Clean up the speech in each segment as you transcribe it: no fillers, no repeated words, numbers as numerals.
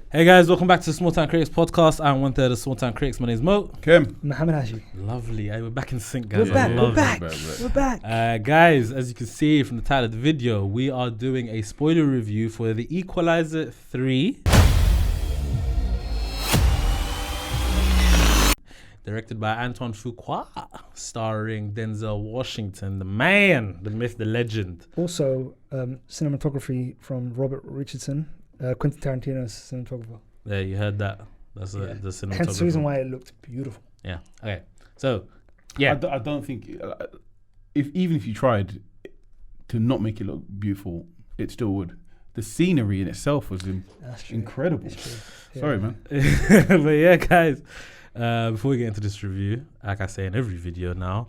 Hey guys, welcome back to the Small Town Critics podcast. I'm one third of Small Town Critics. My name's Mo. Kim. Mohammed Hashi. Lovely. We're back in sync, guys. We're back. Guys, as you can see from the title of the video, we are doing a spoiler review for the Equalizer 3. Directed by Antoine Fuqua, starring Denzel Washington, the man, the myth, the legend. Also, cinematography from Robert Richardson, Quentin Tarantino's cinematographer. Yeah, you heard that. That's the cinematographer. Hence the reason why it looked beautiful. Yeah. Okay. So, yeah. I don't think, even if you tried to not make it look beautiful, it still would. The scenery in itself was incredible. Yeah. Sorry, man. But yeah, guys. Before we get into this review, like I say in every video now,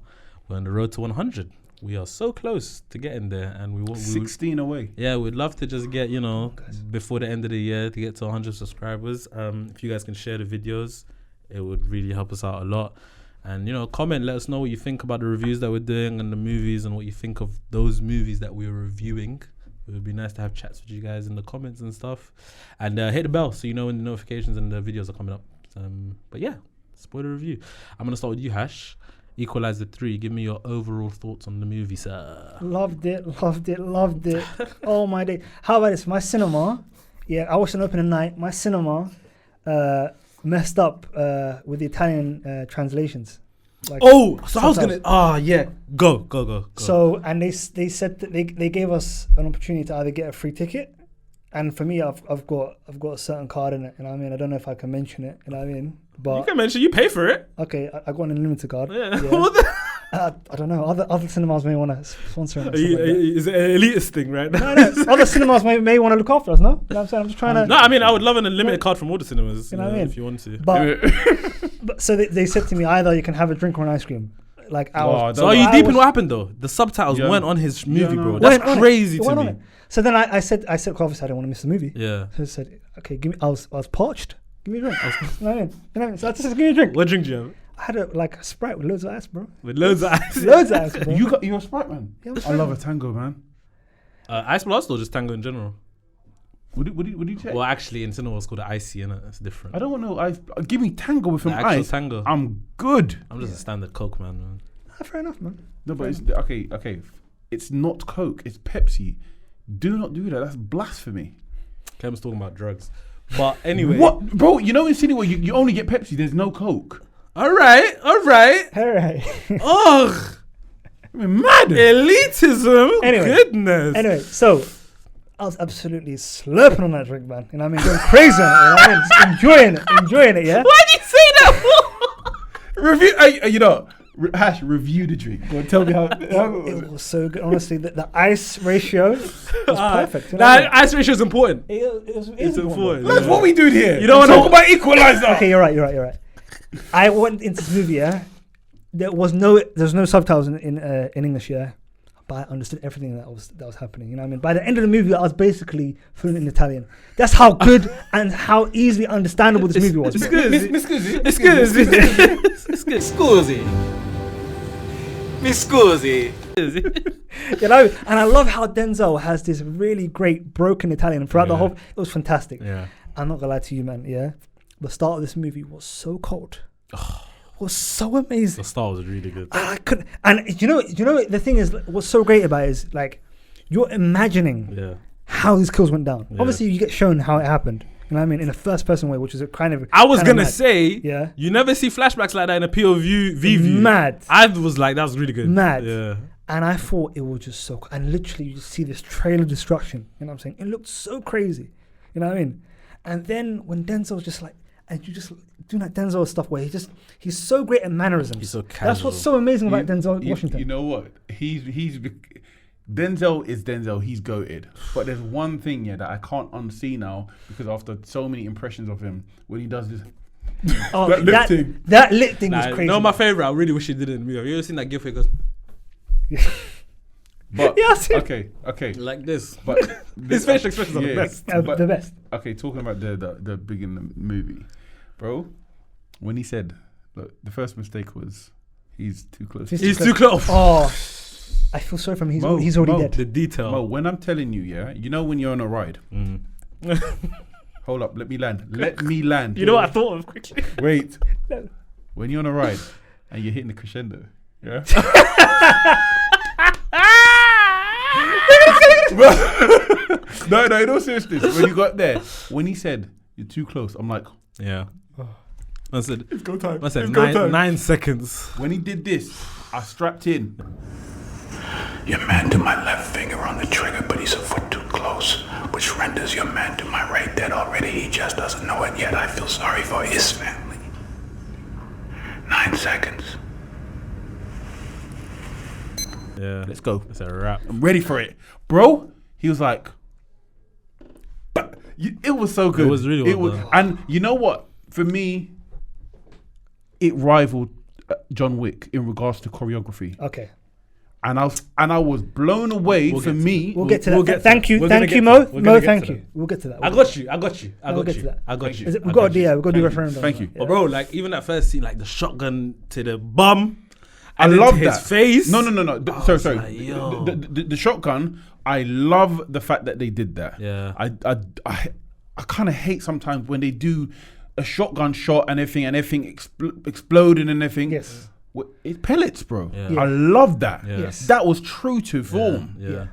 we're on the road to 100. We are so close to getting there, and we want 16 away. Yeah, we'd love to just get before the end of the year to get to 100 subscribers. If you guys can share the videos, it would really help us out a lot. And comment, let us know what you think about the reviews that we're doing and the movies, and what you think of those movies that we're reviewing. It would be nice to have chats with you guys in the comments and stuff. And hit the bell so you know when the notifications and the videos are coming up. But yeah. Spoiler review. I'm going to start with you, Hash. Equalizer 3. Give me your overall thoughts on the movie, sir. Loved it. Oh my day. How about this? My cinema, I watched an opening night. My cinema messed up with the Italian translations. Like I was going to... Go. So, and they said that they gave us an opportunity to either get a free ticket. And for me, I've got a certain card in it. I don't know if I can mention it. But you can mention, you pay for it. Okay, I got an unlimited card. Yeah. I don't know. Other cinemas may want to sponsor it. Is it an elitist thing, right? No. Other cinemas may want to look after us, no? You know what I'm saying? I'm just trying to... No, I would love an unlimited card from all the cinemas, if you want to. But so they said to me, either you can have a drink or an ice cream. Like hours. So are you deep in what happened, though? The subtitles went on his movie, bro. That's crazy to me. So then I said, obviously I didn't want to miss the movie. Yeah. So I said, okay, I was parched. Give me a drink. So I just said, give me a drink. What drink do you have? I had a Sprite with loads of ice, bro. With loads of ice? Loads of ice, bro. You're a Sprite man? Yeah, I love a Tango, man. Ice Blast or just Tango in general? What do you check? Well, actually, in cinema it's called the Icy, innit? It's different. I don't want no ice. Give me Tango with some ice. Tango. I'm good. I'm just a standard Coke, man. Fair enough, man. No, but it's okay. It's not Coke. It's Pepsi. Do not do that. That's blasphemy. Kem's talking about drugs. But anyway. What? Bro, in cinema, you only get Pepsi. There's no Coke. All right. Ugh. Mad. Elitism. Goodness. Anyway, so I was absolutely slurping on that drink, man. Going crazy on it. Just enjoying it, yeah? Why did you say that? Review, Hash, review the drink. Go tell me how. It was so good. Honestly, the ice ratio was perfect. Ice ratio is important. It's important. That's what we do here. You don't want to talk about Equalizer. Okay, you're right. I went into this movie, there's no subtitles in English, but I understood everything that was happening. You know what I mean? By the end of the movie, I was basically fluent in Italian. That's how good and how easily understandable this movie was. It's good. Mi scusi. And I love how Denzel has this really great broken Italian throughout the whole. It was fantastic. Yeah. I'm not gonna lie to you, man. Yeah, the start of this movie was so cold. Was so amazing. The start was really good. I couldn't. And the thing is, what's so great about it is like you're imagining how these kills went down. Yeah. Obviously, you get shown how it happened. You know what I mean? In a first-person way, which is a kind of... I was going to say, you never see flashbacks like that in a POV view. Mad. I was like, that was really good. Mad. Yeah. And I thought it was just so... cool. And literally, you see this trail of destruction. You know what I'm saying? It looked so crazy. You know what I mean? And then when Denzel's just like... And you just doing that Denzel stuff where he's so great at mannerisms. He's so casual. That's what's so amazing about Denzel Washington. You know what? Denzel is Denzel. He's goated. But there's one thing that I can't unsee now because after so many impressions of him, when he does this, that lip thing was crazy. No, my favorite. I really wish he did it in the movie. Have you ever seen that gif where he goes? But okay, like this. But his facial expressions are the best. The best. Okay, talking about the big in the movie, bro. When he said, look, the first mistake was he's too close. He's too close. Oh. I feel sorry for him. He's already dead. The detail. Mo, when I'm telling you, when you're on a ride, Hold up. Let me land. Let me land. You know what I thought of quickly? Wait. No. When you're on a ride and you're hitting the crescendo, yeah. No, in all seriousness, when you got there, when he said you're too close, I'm like, Yeah. I said, it's go time. I said It's go time. 9 seconds. When he did this, I strapped in. Your man to my left finger on the trigger, but he's a foot too close, which renders your man to my right dead already. He just doesn't know it yet. I feel sorry for his family. 9 seconds. Yeah. Let's go. It's a wrap. I'm ready for it, bro. He was like, but it was so good. It was really well done. And you know what? For me, it rivaled John Wick in regards to choreography. Okay. And I was blown away. We'll for get to me, We'll get to that. we'll get to Thank that. you. We're gonna Thank get you, to Mo. that. We're Mo, gonna get thank to you. We'll get to that. I got you. We'll get to that. I got you. We've got a yeah, we've got to do referendum. Thank you. Yeah. But bro, like even that first scene, like the shotgun to the bum. I and then love to that. his face. No. Sorry. like, yo. The shotgun. I love the fact that they did that. Yeah. I kind of hate sometimes when they do a shotgun shot and everything exploding and everything. Yes. It's pellets, bro. Yeah. I love that. Yeah. Yes. That was true to form. Yeah.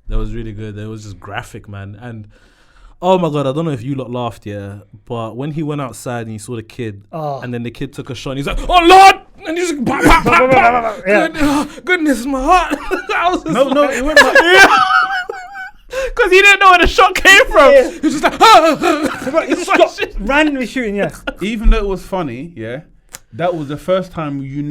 That was really good. It was just graphic, man. And oh my God, I don't know if you lot laughed, yeah, but when he went outside and he saw the kid, and then the kid took a shot and he's like, oh Lord! And he's like, bah, bah, bah, bah, bah. Yeah. Goodness, my heart. I was just No, like, it went like, because he didn't know where the shot came from. Yeah. He was just like, It's just randomly shooting, yeah. even though it was funny, yeah, that was the first time he's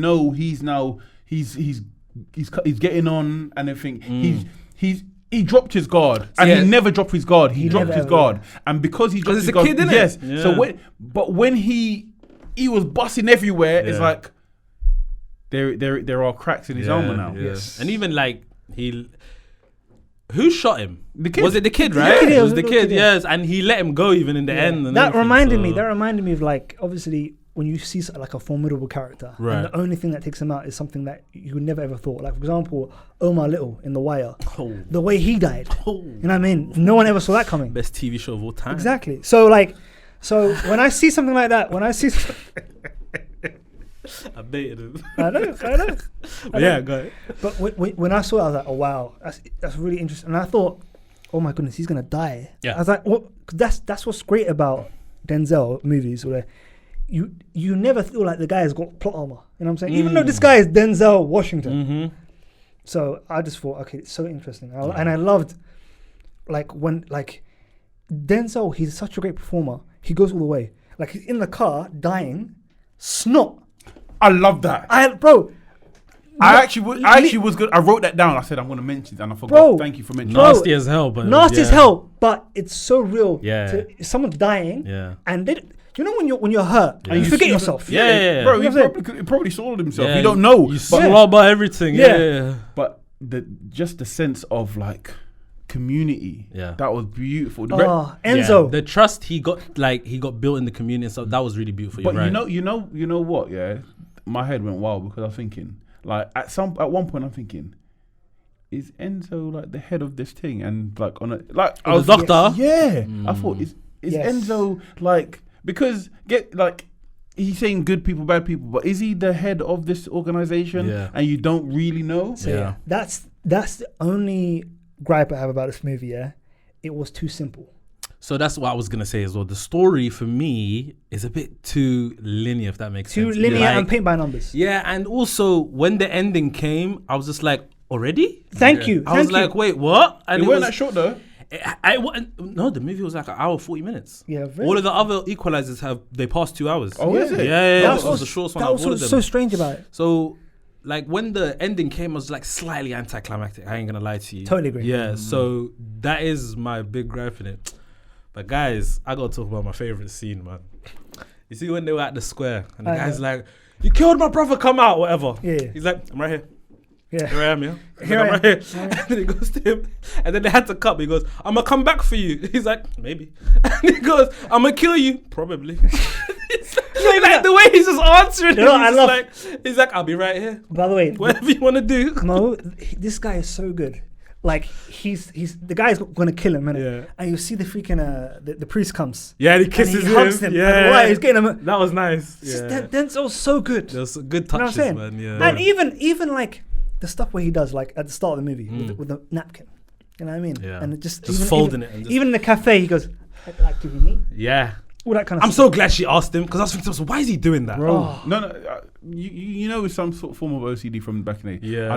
getting on and everything. He dropped his guard, and Yeah. he never dropped his guard. He dropped never his ever, guard, and because he dropped it's his a guard, kid, innit? yes. Yeah. So when he was busting everywhere, it's Yeah. like there are cracks in his armor now. Yeah. Yes. And even like who shot him? The kid. Was it the kid, right? kid, yeah, It was the little kid, kid, yeah. yes. And he let him go even in the end. And That everything, reminded so- me of like obviously when you see like a formidable character, Right. and the only thing that takes him out is something that you would never ever thought. Like for example, Omar Little in The Wire, Oh. the way he died. Oh. You know what I mean? No one ever saw that coming. Best TV show of all time. Exactly. So when I see something like that, I baited him. I know. But yeah, go ahead. But when I saw it, I was like, oh wow, that's really interesting. And I thought, oh my goodness, he's gonna die. Yeah. I was like, well, 'cause that's what's great about Denzel movies, where you never feel like the guy has got plot armor. You know what I'm saying? Even though this guy is Denzel Washington. Mm-hmm. So I just thought, okay, it's so interesting. And I loved when Denzel, he's such a great performer. He goes all the way. Like he's in the car dying, snot. I love that. I actually was good. I wrote that down. I said I'm going to mention it, and I forgot. Bro. Thank you for mentioning. Bro. Nasty as hell, but nasty as yeah. hell, but it's so real. Yeah. Someone's dying, Yeah. and you know when you're hurt Yeah. and you forget yourself. Yeah. Bro, You he know what I'm probably swallowed himself. Yeah, You don't know. You But- slobber everything. Yeah. Yeah. But just the sense of like community, Yeah. that was beautiful. Enzo. Yeah. The trust he got built in the community and stuff, that was really beautiful. But You're right. you know what? Yeah, my head went wild because I was thinking, like at one point, I'm thinking, is Enzo like the head of this thing? And like on a like I the was doctor? Yeah, I thought is Yes. Enzo like because he's saying good people, bad people, but is he the head of this organization? Yeah. And you don't really know. So Yeah. that's the only gripe I have about this movie. Yeah, it was too simple. So that's what I was gonna say as well. The story for me is a bit too linear, if that makes Too sense. linear Like- and paint by numbers. Yeah, and also when the ending came, I was just like, already? Thank you. I was like, wait, what? And It weren't that short though. No, the movie was like an hour 40 minutes. Yeah, very- All of the other Equalizers they passed 2 hours. Oh, is it? Yeah. That's That was the shortest one that out was of all of them. so strange about it. So, like when the ending came, I was like slightly anticlimactic. I ain't gonna lie to you. Totally agree. Yeah. So that is my big gripe in it. But guys, I gotta talk about my favorite scene, man. You see when they were at the square and the guy's like, "You killed my brother, come out," whatever. Yeah. He's like, "I'm right here. Yeah. Here I am, yeah. He's Here like, I I'm right here." And then he goes to him, and then they had to cut. But he goes, "I'm gonna come back for you." He's like, "Maybe." And he goes, "I'm gonna kill you, probably." Like the way he's just answering. You know, he's I love- he's like, "I'll be right here. By the way, Whatever you want to do." Mo, this guy is so good. like he's the guy's gonna kill him, innit? Yeah. And you see the freaking the priest comes. Yeah, and he And kisses he hugs him. Yeah, And, right, he's getting him. that was nice. It's just Yeah. Denzel's so good. There's good You know what I'm touches, saying? man. Yeah. And even like the stuff where he does, like at the start of the movie with the napkin. You know what I mean? Yeah. And it just folding it and just- even in the cafe, he goes, like, do we meet? Yeah. All that kind of I'm stuff. so glad she asked him because I was thinking, so why is he doing that? Bro, Oh. no, you know, it's some sort of form of OCD from back in the day. Yeah.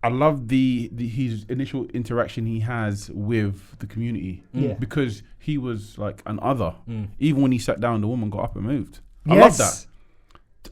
I love the his initial interaction he has with the community. Yeah. Because he was like an other. Mm. Even when he sat down, the woman got up and moved. I love that.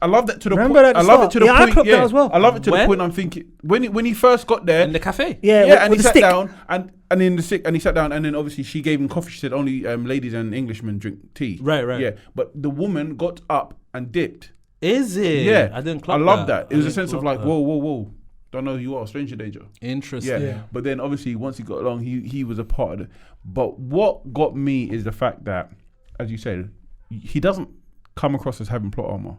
I love that to the Remember point. at the I love it start? to the Yeah, I point. clocked that as well. I love it to When? the point. I'm thinking when he first got there. In the cafe. Yeah, Yeah, and with he the sat stick. down and in the sick and he sat down and then obviously she gave him coffee. She said only ladies and Englishmen drink tea. Right. Yeah, but the woman got up and dipped. Is it? Yeah, I didn't I clock love that. It I was a didn't sense of clock like, that. whoa, don't know who you are, stranger danger. Interesting. Yeah. But then obviously once he got along, he was a part of it. But what got me is the fact that, as you said, he doesn't come across as having plot armor,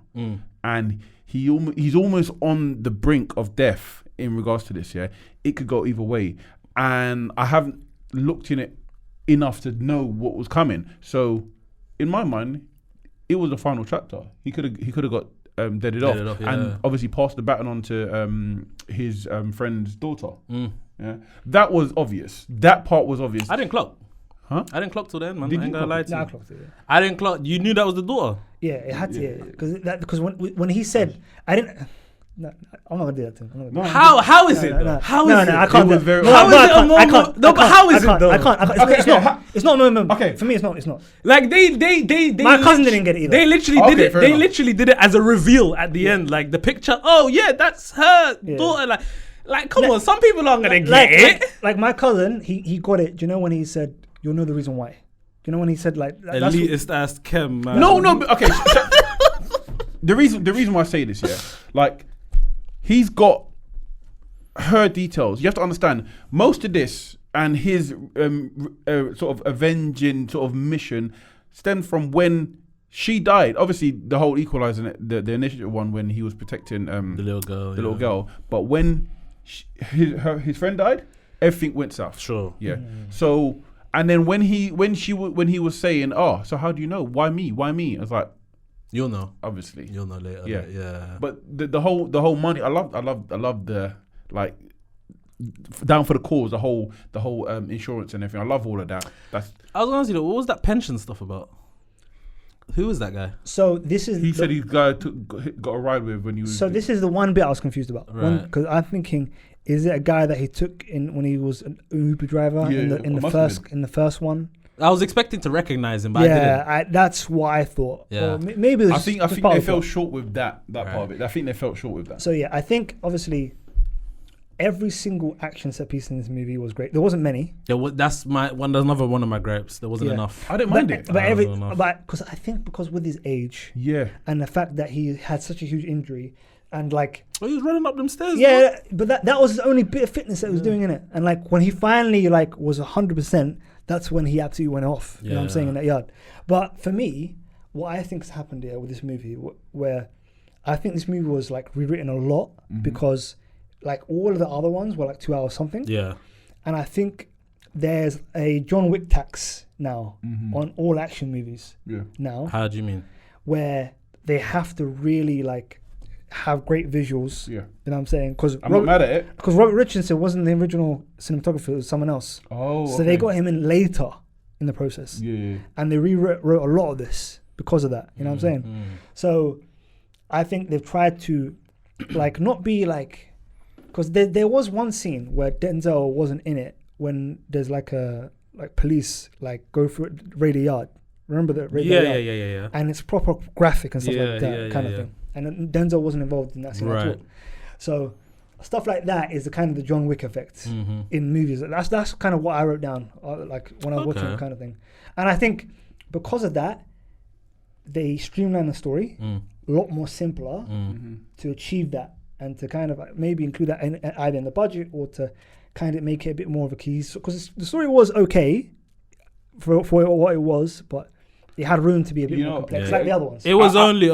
and he's almost on the brink of death in regards to this. Yeah, it could go either way, and I haven't looked in it enough to know what was coming. So, in my mind, it was the final chapter. He could have got deaded off, off, yeah. and obviously passed the baton on to his friend's daughter. Yeah, that was obvious. That part was obvious. I didn't clock. Huh? I didn't clock till then, man. Did I ain't you gonna clock lie it? to Nah, I you. clocked it, yeah. I didn't clock. You knew that was the daughter. Yeah, it had to, because when he said, I didn't. No, I'm not gonna do that to him. I'm not gonna do that. How is it though? How is it? I can't. It was do very- that. How is I it a can't, I moment? can't, No, I but can't, how is I it can't, though? I can't. Okay, It's no, not. It's not a moment. Okay. For me, it's not. It's not. Like they My cousin didn't get it either. They literally Okay, did it. fair They enough. literally did it as a reveal at the end. Like the picture. Oh yeah, that's her Yeah. daughter. Like come on, some people aren't gonna Like, get it. like my cousin, he got it. Do you know when he said, "You'll know the reason why"? Do you know when he said like that's what- Elitist ass Kem, man. No, but okay. The reason why I say this, yeah, like he's got her details. You have to understand most of this and his sort of avenging sort of mission stemmed from when she died. Obviously, the whole Equalizer, the initial one when he was protecting the little girl. the little girl, but when his friend died, everything went south. Sure. Yeah. So and then when he was saying, "Oh, so how do you know? Why me? Why me?" I was like, You'll know. obviously. You'll know later. Yeah. Yeah. But the whole money. I love the like down for the cause. The whole insurance and everything. I love all of that. That's I was gonna ask you, what was that pension stuff about? Who is that guy? So this is. he said he got a ride with when he was. So this is the one bit I was confused about. Right. Because I'm thinking, is it a guy that he took in when he was an Uber driver Yeah, in it the must have first one? I was expecting to recognize him, but I didn't. Yeah, that's what I thought. Yeah. Or maybe it was I think just they part of fell it. short with that part of it. I think they fell short with that. So yeah, I think obviously every single action set piece in this movie was great. There wasn't many. That's another one of my gripes. There wasn't Yeah. enough. I didn't mind it. But because with his age Yeah. and the fact that he had such a huge injury and like Oh, he was running up them stairs. yeah, but that was his only bit of fitness that he was doing in it. And like when he finally like was 100%, that's when he absolutely went off. You know what I'm saying, in that yard. But for me, what I think has happened here with this movie, where I think this movie was like rewritten a lot because like all of the other ones were like 2 hours something. Yeah. And I think there's a John Wick tax now on all action movies Yeah. now, How do you mean? where they have to really like have great visuals. Yeah. You know what I'm saying? Because I'm not mad at it. because Robert Richardson wasn't the original cinematographer; it was someone else. Oh. So they got him in later in the process, Yeah. and they rewrote a lot of this because of that. You know what I'm saying? So I think they've tried to like not be like, because there was one scene where Denzel wasn't in it when there's like police like go through raid a yard. Remember that raid a yard? Yeah. And it's proper graphic and stuff Yeah, like that yeah, kind yeah, of thing. And Denzel wasn't involved in that scene at Right. all. So stuff like that is the kind of the John Wick effect in movies. That's kind of what I wrote down, like when I was watching Okay. it, kind of thing. And I think because of that, they streamline the story a lot more simpler to achieve that and to kind of maybe include that in, either in the budget or to kind of make it a bit more of a key. Because the story was okay for what it was, but it had room to be a bit more complex, like the other ones. It was only.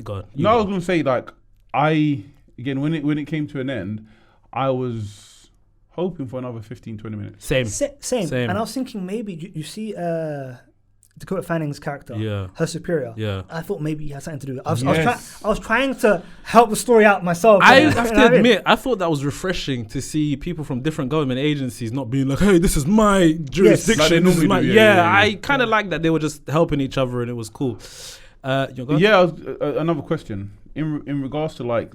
God. No, I was gonna say like when it came to an end, I was hoping for another 15, 20 minutes. Same. Same. And I was thinking maybe you see Dakota Fanning's character, her superior. Yeah. I thought maybe he had something to do with it. I was trying to help the story out myself. I have to admit, I thought that was refreshing to see people from different government agencies not being like, hey, this is my jurisdiction. Like this is my, do, I kind of like that they were just helping each other and it was cool. Another question in regards to like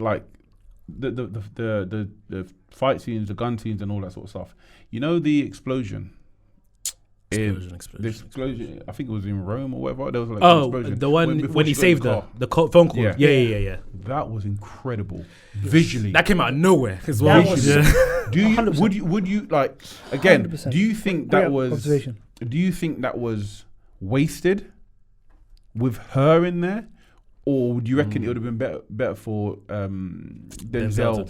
the fight scenes, the gun scenes, and all that sort of stuff. You know the explosion. The explosion. I think it was in Rome or whatever. There was like an explosion. The one when he saved her, the phone call. Yeah. That was incredible visually. That came out of nowhere as well. Would you like again? 100%. Do you think that was? Observation. Do you think that was wasted with her in there? Or do you reckon it would have been better for Denzel?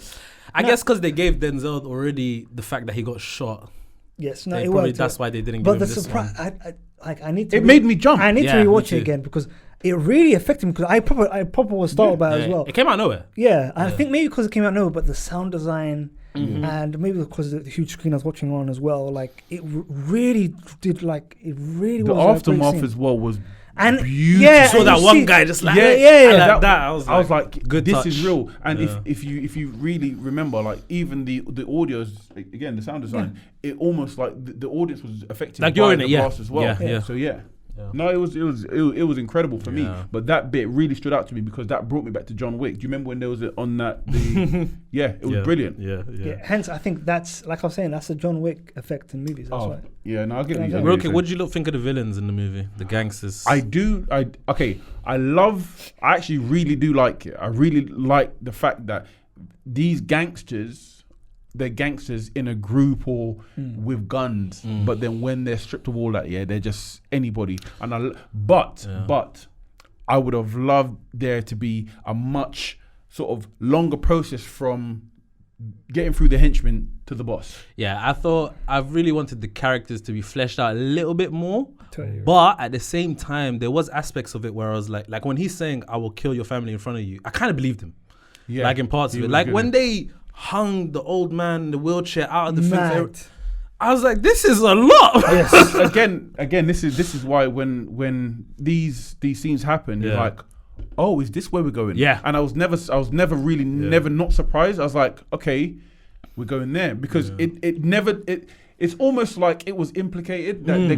I guess because they gave Denzel already the fact that he got shot. Yes, no, it worked. That's why they didn't. But give the him surprise, this I need to. It made me jump. I need to rewatch it again because it really affected me. Because I proper was startled by it as well. It came out of nowhere. Yeah, I think maybe because it came out of nowhere, but the sound design and maybe because of the huge screen I was watching on as well. Like it really did. Like it really the was. Aftermath as well was. And beautiful. yeah, saw that one guy just like I was like, good this touch. is real. And if you really remember, like even the audios again, the sound design, it almost like the audience was affected like by the blast as well. Yeah. So no, it was incredible for me. But that bit really stood out to me because that brought me back to John Wick. Do you remember when there was on that? It was brilliant. Yeah. Hence, I think that's like I was saying, that's a John Wick effect in movies. That's why. Yeah, no, I get you. Okay, what did you think of the villains in the movie? The gangsters. I actually really do like it. I really like the fact that these gangsters, they're gangsters in a group or with guns, but then when they're stripped of all that, they're just anybody. But I would have loved there to be a much sort of longer process from getting through the henchmen to the boss. Yeah, I really wanted the characters to be fleshed out a little bit more. Totally right. But at the same time, there was aspects of it where I was like when he's saying, I will kill your family in front of you, I kind of believed him. Yeah. Like in parts of it. Like when they hung the old man in the wheelchair out of the thing, I was like, this is a lot. Yes. again, this is why when these scenes happen, you're like, oh, is this where we're going? Yeah. And I was never really not surprised. I was like, okay, we're going there because it's almost like it was implicated that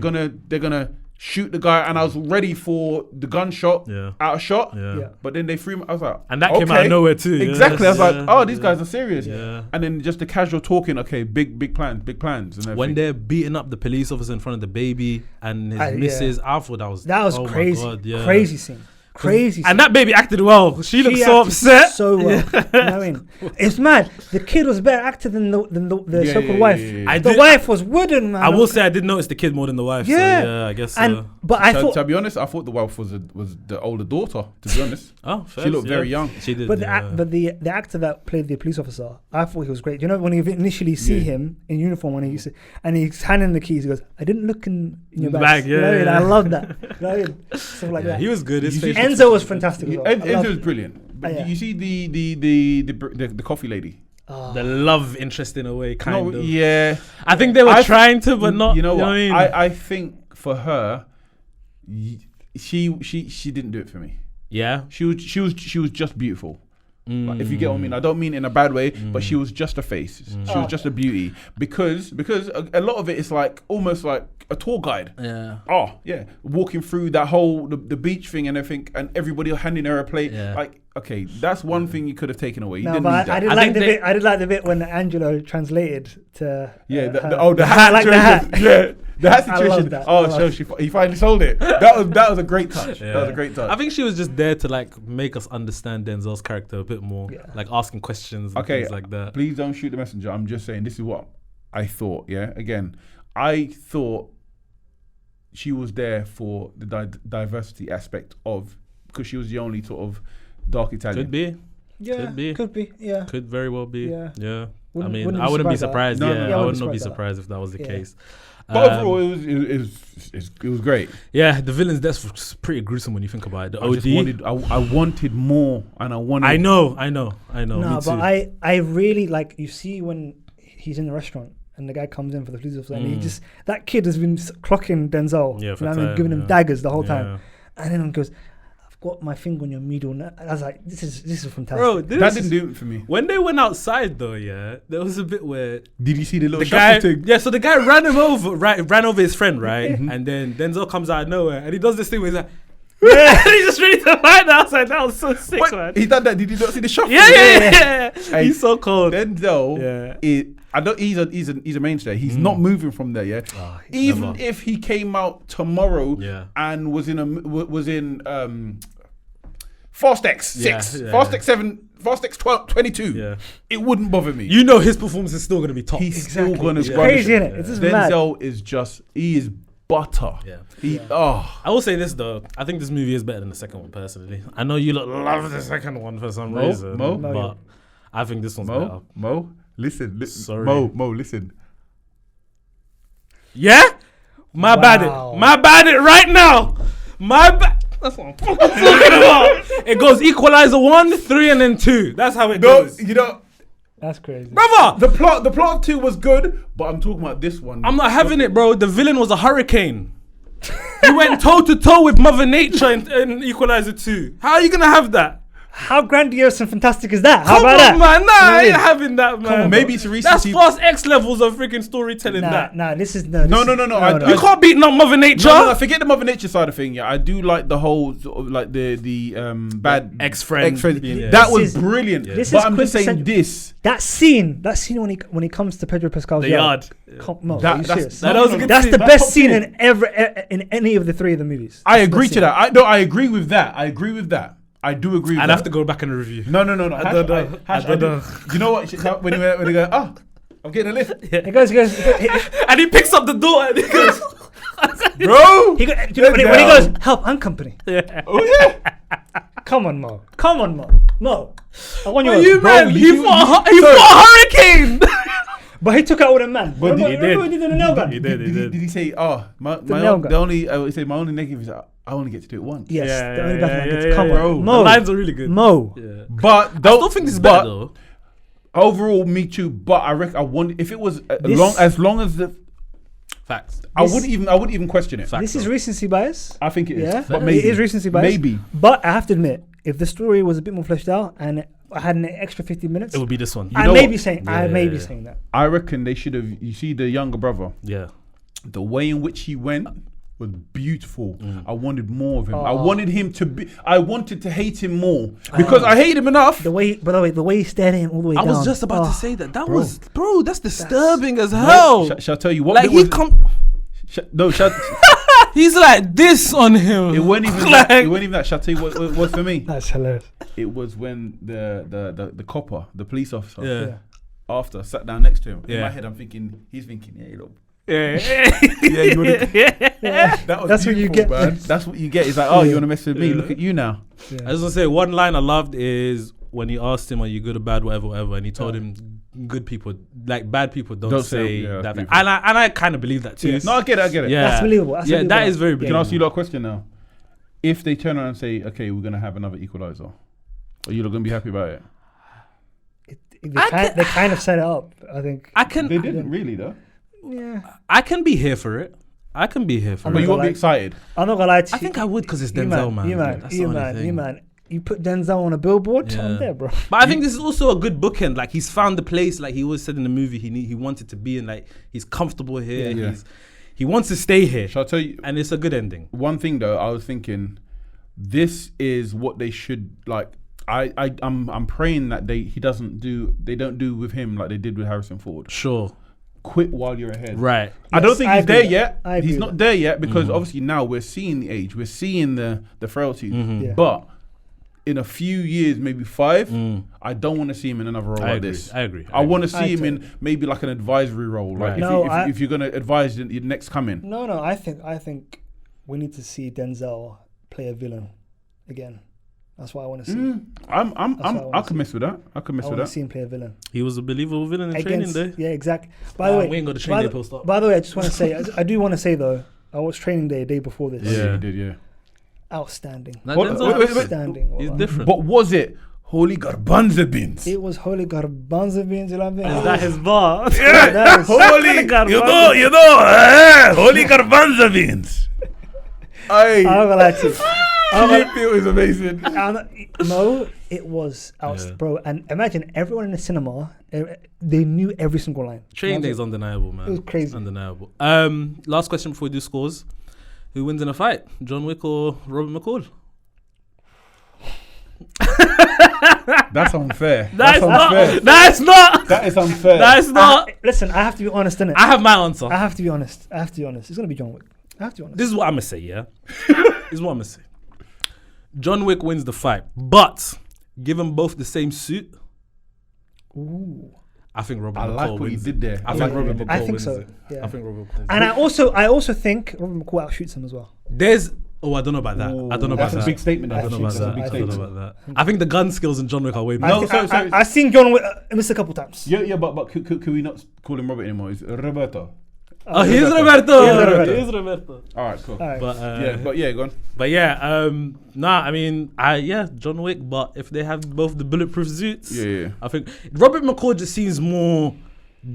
they're gonna shoot the guy, and I was ready for the gunshot out of shot. Yeah. But then they threw him. I was like, and that came out of nowhere too. Exactly. I was like, oh, these guys are serious. Yeah. And then just the casual talking. Okay, big plans. And when they're beating up the police officer in front of the baby and his missus, I thought that was crazy. My God, crazy scene. Crazy. And that baby acted well. She looked so upset. So well. You know what I mean? It's mad. The kid was better acted than the so-called wife. The wife was wooden, man. I will say I did notice the kid more than the wife. Yeah, so I guess. But I thought, to be honest, I thought the wife was the older daughter. To be honest, she looked very young. She did. But the actor that played the police officer, I thought he was great. You know, when you initially see him in uniform, and he's handing the keys, he goes, "I didn't look in your bag." Yeah, you know I love that. You know what I mean? Stuff like that. He was good. Enzo was fantastic as well. Enzo was brilliant. But you see the coffee lady. The love interest in a way, kind of. Yeah. I think they were trying to, but not. You know what? I mean? I think for her, she didn't do it for me. Yeah. She was just beautiful. Like, if you get what I mean, I don't mean in a bad way, but she was just a face. She was just a beauty because a lot of it is like almost like a tour guide. Yeah. Oh yeah, walking through that whole the beach thing and everything, and everybody handing her a plate. Yeah. Like, okay, that's one thing you could have taken away. You No, didn't but need that. I did like the bit when Angelo translated to the hat like situation. the hat. Yeah, the hat I situation. love that. So he finally sold it. That was a great touch. Yeah. That was a great touch. I think she was just there to like make us understand Denzel's character a bit more, like asking questions and things like that. Please don't shoot the messenger. I'm just saying this is what I thought. Yeah, again, I thought she was there for the diversity aspect of, because she was the only sort of dark Italian. Could be. Yeah, could be. Yeah, could very well be. Yeah. I Wouldn't wouldn't be surprised. I would not be surprised if that was the case. But overall, it was great. Yeah, the villain's death was pretty gruesome when you think about it. I wanted more, and I wanted. I know. No, but I really like, you see when he's in the restaurant and the guy comes in for the police officer, and he just that kid has been clocking Denzel, Yeah, you for know what I mean, time, giving him yeah. daggers the whole Yeah. time, and then he goes, "I've got my finger on your middle." And I was like, "This is fantastic." Bro, That didn't do it for me. When they went outside though, yeah, there was a bit where Did you see the little the guy, shuffle thing? yeah, so the guy ran over his friend, right? And then Denzel comes out of nowhere and he does this thing where he's like, and he's just ready to fight outside. That was so sick, What? man. He done that. Did you not see the shuffle? Yeah. Hey, He's so cold. Denzel, Yeah. I don't. He's a mainstay. He's not moving from there. Yeah. Oh, Even never. if he came out tomorrow Yeah. and was in Fast X 6, Yeah, Fast yeah. X 7, Fast X 22, Yeah. it wouldn't bother me. You know his performance is still gonna be top. He's still gonna It's rubbish crazy, it. innit? It's just mad. Denzel is just he is butter. Yeah. Oh, I will say this though. I think this movie is better than the second one personally. I know you love the second one for some reason, Mo? but I think this one's better. Mo, listen, Sorry. Mo, listen. Yeah? My bad it right now. My bad. That's what I'm fucking talking about. It goes Equalizer 1, 3, and then 2. That's how it No, goes. you know, That's crazy. Brother, the plot of 2 was good, but I'm talking about this one. I'm not having it, bro. The villain was a hurricane. He went toe to toe with Mother Nature in Equalizer 2. How are you gonna have that? How grandiose and fantastic is that? How Come about on, that? man. Nah, I ain't having that, man. Maybe it's a That's recency. Fast X levels of freaking storytelling. Nah, this is No. You can't beat not Mother Nature. No, forget the Mother Nature side of thing. Yeah, I do like the whole sort of like the bad Ex-friend. Yeah. That This was is- brilliant. this But is I'm just saying quintessential. this. That scene when he comes to Pedro Pascal's The yard. No, That- are you that's- serious? that was a good That's scene. the That's best top scene tier. in any of the 3 of the movies. I That's the agree best to scene. that. I agree with that. I do agree with I'd that. have to go back and review. No. I don't know. I don't know. You know what? When he go, oh, I'm getting a lift. He goes, And he picks up the door and he goes, Bro! when he goes, help, I'm company. yeah. Oh, yeah. Come on, Mo. Mo. I want Are your you, Bro, man? you- He fought a hurricane. But he took out with a man. But Remember he did the nail gun? He did. Did he say, oh, my nail own, gun. my only negative is I only get to do it once. Yes, Yeah, the only yeah, black man yeah, gets yeah, come yeah. on. The Mo. lines are really good. Mo. Yeah. But I still think this is better though. Overall, me too. But I reckon I want if it was This- as long as the Facts. I wouldn't even question it. Facts. This is recency bias. I think it is. Yeah, But maybe it is recency bias. Maybe. But I have to admit, if the story was a bit more fleshed out and I had an extra 15 minutes, It would be this one. I know may what? be saying that. I reckon they should have. You see, the younger brother, Yeah. the way in which he went was beautiful. I wanted more of him. I Oh. wanted him to be. I wanted to hate him more because I hate him enough. By the way, the way he stared at him all the way I down. was just about Oh. to say that. That bro. was, bro, that's disturbing as hell. Shall I tell you what? Like it he was, come, he's like this on him. It wasn't even. Like- It wasn't even that. Shall I tell you what it was for me? That's hilarious. It was when the copper, the police officer, Yeah. after sat down next to him. In Yeah. my head, I'm thinking he's thinking, yeah, you know. Yeah. Yeah, you wanna, that was That's what you beautiful, get. man. That's what you get. It's like, oh, you want to mess with me? Yeah. Look at you now. I just want to say one line I loved is when he asked him, "Are you good or bad, whatever," and he told him, "Good people, like bad people, don't say yeah, that." that's Thing. beautiful. And I kind of believe that too. No, I get it. Yeah, That's believable. That's yeah, that believable. is very Yeah. Can I believable. ask you a question now? If they turn around and say, okay, we're going to have another Equalizer, are you not going to be happy about it? They kind of set it up. I think. I can, They didn't really, though. Yeah. I can be here for it. I can be here for But it. you won't be like- excited. I'm not gonna lie to you. I think I would because it's You Denzel, man. That's the only thing. You man. You put Denzel on a billboard. Yeah. I'm there, bro. But I think this is also a good bookend. Like he's found the place, like he always said in the movie, he wanted to be in. Like he's comfortable here. Yeah. He wants to stay here, Shall I tell you and it's a good ending. one thing, though? I was thinking, this is what they should, like, I'm praying that they don't do with him like they did with Harrison Ford. Sure, Quit while you're ahead. right. I don't Yes, think I he's agree there with yet. that. I agree He's with not there yet because obviously now we're seeing the age, we're seeing the frailties. Yeah. But in a few years, maybe 5, I don't want to see him in another role I like agree. this. I agree. I want to I see him agree. in maybe like an advisory role. Like Right. if you're going to advise your next coming. No. I think we need to see Denzel play a villain again. That's what I want to see. I can mess with that. I can mess I with want to that. see him play a villain. He was a believable villain in Training Day. Yeah, exactly. By the way, we ain't got the Training Day post up. By the way, I just want to say, I do want to say though, I watched Training Day a day before this. Yeah. He did, yeah. Outstanding. Nah, What- Denzel- wait. Outstanding. He's Wallah. different. But was it Holy garbanzo beans. It was holy garbanzo beans. You know what I mean? Is that his bar? That is Holy holy garbanzo beans. I'm not gonna lie to you. It was amazing. No, it was bro. And imagine everyone in the cinema, they knew every single line. Training Day is undeniable, man. It was crazy. It's undeniable. Last question before we do scores. Who wins in a fight? John Wick or Robert McCall? That's unfair. That's unfair. not. That's not. That is unfair. That's not. Listen, I have to be honest, innit? I have my answer. I have to be honest. It's gonna be John Wick. I have to be honest. This is what I'm gonna say. Yeah. This is what I'm gonna say. John Wick wins the fight, but given both the same suit, Ooh. I think Robert I McCall like what you wins. did there. I think Robert McCall I think wins so. it. Yeah. I think Robert McCall wins And it. I also think Robert McCall outshoots him as well. I don't know about that. I don't know about That's that. a big statement. I don't know about That's a that. big I don't know statement. about that. I think the gun skills in John Wick are way No, better. I've seen John Wick miss a couple times. Yeah, but could we not call him Robert anymore? It's Roberto. Oh, he's Roberto. Roberto. He's He's Roberto. All right, cool. All right. But Go on. But yeah, I mean, John Wick. But if they have both the bulletproof suits, Yeah. I think Robert McCall just seems more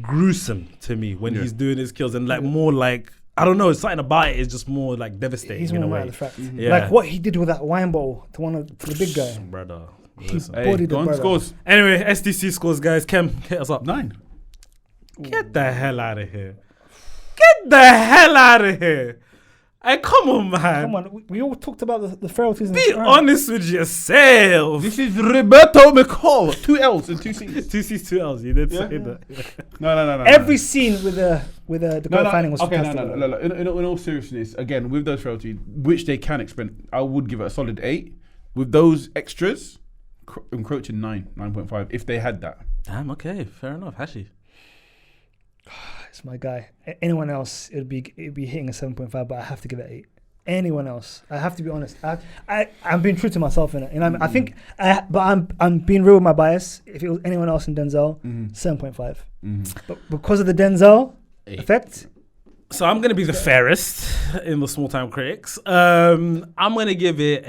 gruesome to me when he's doing his kills, and like more like, I don't know, something about it is just more like devastating. He's in more a matter way. of fact. Yeah. Like what he did with that wine bottle to the big guy. Brother. He Listen. bodied the Go on, brother. scores. Anyway, SDC scores, guys. Kem, hit us up. 9. Get the hell out of here. Get the hell out of here. Hey, come on, man. Come on, we all talked about the frailties. in Be this crime. honest with yourself. This is Roberto McCall. 2 L's and 2 C's. 2 C's, 2 L's. You did say that. No. Every scene with the girl finding was okay, fantastic. no. In all seriousness, again, with those frailties, which they can expend, I would give it a solid 8. With those extras, encroaching 9.5 if they had that. Damn, okay. Fair enough. Hashi. It's my guy. Anyone else, it'd be hitting a 7.5, but I have to give it 8. Anyone else, I have to be honest. I'm being true to myself in it. You know, I think, but I'm being real with my bias. If it was anyone else in Denzel, 7.5. But because of the Denzel effect, So I'm gonna be the fairest in the small time critics. I'm gonna give it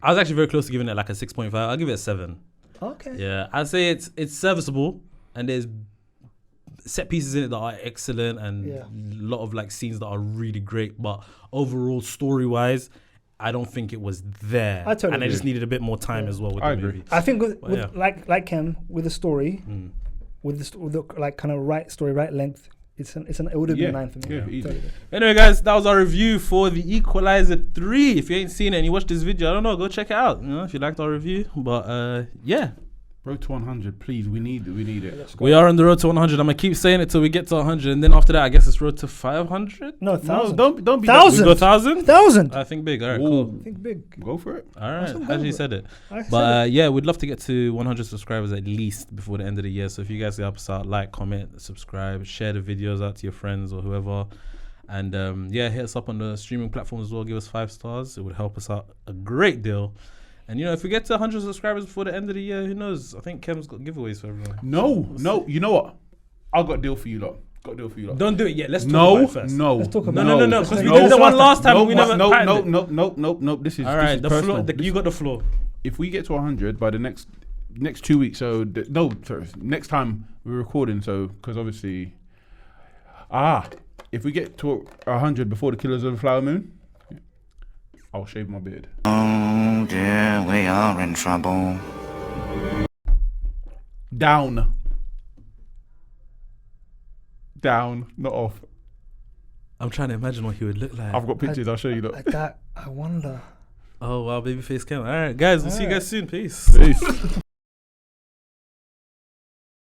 I was actually very close to giving it like a 6.5. I'll give it a 7. okay. Yeah, I'd say it's serviceable, and there's set pieces in it that are excellent, and a lot of like scenes that are really great. But overall, story wise, I don't think it was there. I totally and I agree. just needed a bit more time as well with I the agree. movie. I think with yeah. like Kem with the story, with the like kind of right story, right length, it would have been a 9 for me. Yeah, easy. Totally. Anyway, guys, that was our review for the Equalizer 3. If you ain't seen it and you watched this video, I don't know, go check it out. You know, if you liked our review. But yeah. Road to 100, please. We need it. We are on the road to 100. I'm gonna keep saying it till we get to 100, and then after that, I guess it's road to 500. No, 1,000. Don't be. We 1,000. go 1,000. 1,000. I think big. All right, Ooh. cool. Think big. Go for it. All right, Awesome, as go you for said it. I said But yeah, we'd love to get to 100 subscribers at least before the end of the year. So if you guys can help us out, like, comment, subscribe, share the videos out to your friends or whoever. And yeah, hit us up on the streaming platforms as well. Give us 5 stars. It would help us out a great deal. And you know, if we get to 100 subscribers before the end of the year, who knows? I think Kem's got giveaways for everyone. No. You know what? I've got a deal for you lot. Don't do it yet. Let's talk about it first. No. Let's talk about No. Because we did the one last time. We never. No. This is All right, this the is floor. personal. You got the floor. If we get to 100 by the next 2 weeks, next time we're recording, so because obviously, if we get to 100 before the Killers of the Flower Moon, I'll shave my beard. Oh dear, we are in trouble. Down, not off. I'm trying to imagine what he would look like. I've got pictures. I'll show you that. I wonder. Oh wow, babyface Kem. All right, guys, we'll see you guys soon. Peace. Peace.